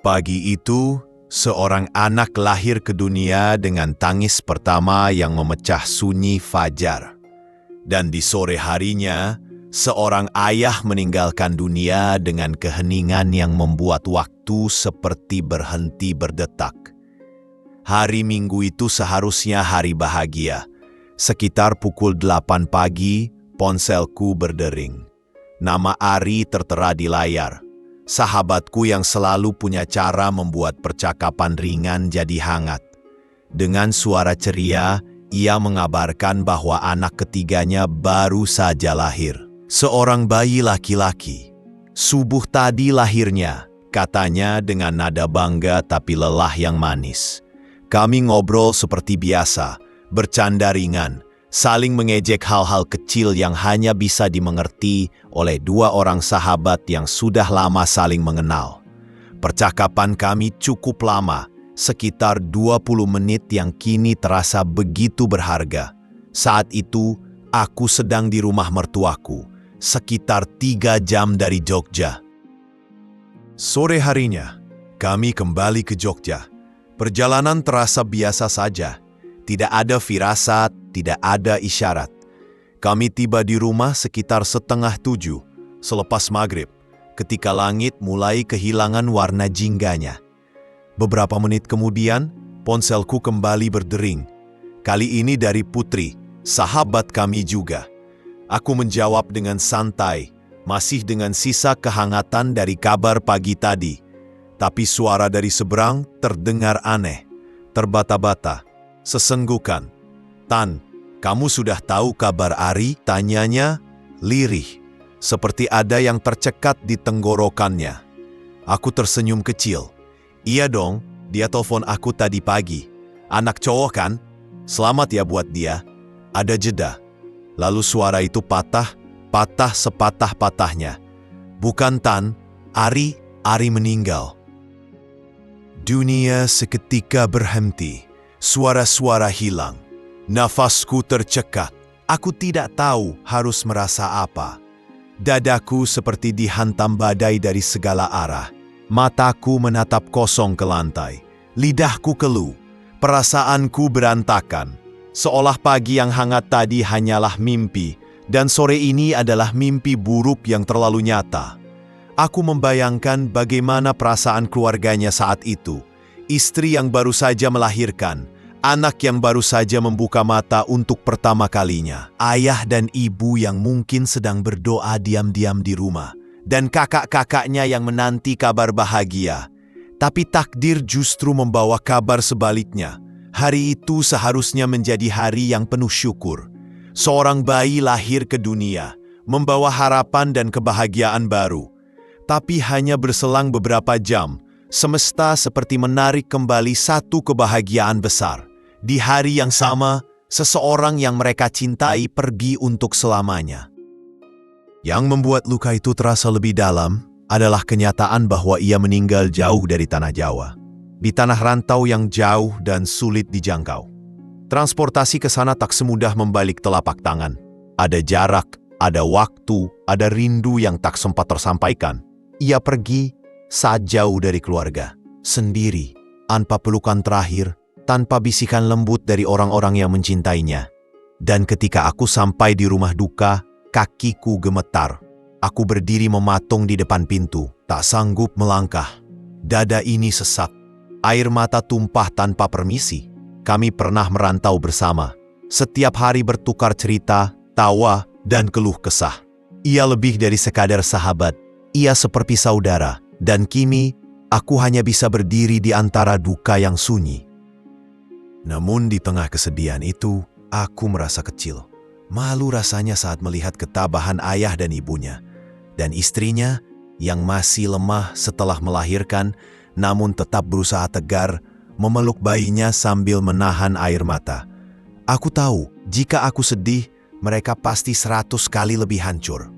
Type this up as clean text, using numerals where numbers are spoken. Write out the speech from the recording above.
Pagi itu, seorang anak lahir ke dunia dengan tangis pertama yang memecah sunyi fajar. Dan di sore harinya, seorang ayah meninggalkan dunia dengan keheningan yang membuat waktu seperti berhenti berdetak. Hari Minggu itu seharusnya hari bahagia. Sekitar pukul 8 pagi, ponselku berdering. Nama Ari tertera di layar. Sahabatku yang selalu punya cara membuat percakapan ringan jadi hangat. Dengan suara ceria, ia mengabarkan bahwa anak ketiganya baru saja lahir. Seorang bayi laki-laki. Subuh tadi lahirnya, katanya dengan nada bangga tapi lelah yang manis. Kami ngobrol seperti biasa, bercanda ringan, saling mengejek hal-hal kecil yang hanya bisa dimengerti oleh dua orang sahabat yang sudah lama saling mengenal. Percakapan kami cukup lama, sekitar 20 menit yang kini terasa begitu berharga. Saat itu, aku sedang di rumah mertuaku, sekitar 3 jam dari Jogja. Sore harinya, kami kembali ke Jogja. Perjalanan terasa biasa saja. Tidak ada firasat, tidak ada isyarat. Kami tiba di rumah sekitar 6:30 selepas maghrib, ketika langit mulai kehilangan warna jingganya. Beberapa menit kemudian, ponselku kembali berdering. Kali ini dari Putri, sahabat kami juga. Aku menjawab dengan santai, masih dengan sisa kehangatan dari kabar pagi tadi. Tapi suara dari seberang terdengar aneh, terbata-bata. Sesenggukan. "Tan, kamu sudah tahu kabar Ari?" tanyanya, lirih, seperti ada yang tercekat di tenggorokannya. Aku tersenyum kecil. "Iya dong, dia telepon aku tadi pagi. Anak cowok kan? Selamat ya buat dia." Ada jeda. Lalu suara itu patah sepatah-patahnya. "Bukan Tan, Ari meninggal." Dunia seketika berhenti. Suara-suara hilang. Nafasku tercekat. Aku tidak tahu harus merasa apa. Dadaku seperti dihantam badai dari segala arah. Mataku menatap kosong ke lantai. Lidahku keluh. Perasaanku berantakan. Seolah pagi yang hangat tadi hanyalah mimpi, dan sore ini adalah mimpi buruk yang terlalu nyata. Aku membayangkan bagaimana perasaan keluarganya saat itu. Istri yang baru saja melahirkan, anak yang baru saja membuka mata untuk pertama kalinya, ayah dan ibu yang mungkin sedang berdoa diam-diam di rumah, dan kakak-kakaknya yang menanti kabar bahagia. Tapi takdir justru membawa kabar sebaliknya. Hari itu seharusnya menjadi hari yang penuh syukur. Seorang bayi lahir ke dunia, membawa harapan dan kebahagiaan baru. Tapi hanya berselang beberapa jam, semesta seperti menarik kembali satu kebahagiaan besar. Di hari yang sama, seseorang yang mereka cintai pergi untuk selamanya. Yang membuat luka itu terasa lebih dalam adalah kenyataan bahwa ia meninggal jauh dari tanah Jawa. Di tanah rantau yang jauh dan sulit dijangkau. Transportasi ke sana tak semudah membalik telapak tangan. Ada jarak, ada waktu, ada rindu yang tak sempat tersampaikan. Ia pergi saat jauh dari keluarga, sendiri, tanpa pelukan terakhir, tanpa bisikan lembut dari orang-orang yang mencintainya. Dan ketika aku sampai di rumah duka, kakiku gemetar. Aku berdiri mematung di depan pintu, tak sanggup melangkah. Dada ini sesak, air mata tumpah tanpa permisi. Kami pernah merantau bersama. Setiap hari bertukar cerita, tawa, dan keluh kesah. Ia lebih dari sekadar sahabat, ia seperti saudara. Dan kini, aku hanya bisa berdiri di antara duka yang sunyi. Namun di tengah kesedihan itu, aku merasa kecil. Malu rasanya saat melihat ketabahan ayah dan ibunya. Dan istrinya yang masih lemah setelah melahirkan, namun tetap berusaha tegar, memeluk bayinya sambil menahan air mata. Aku tahu, jika aku sedih, mereka pasti 100 kali lebih hancur.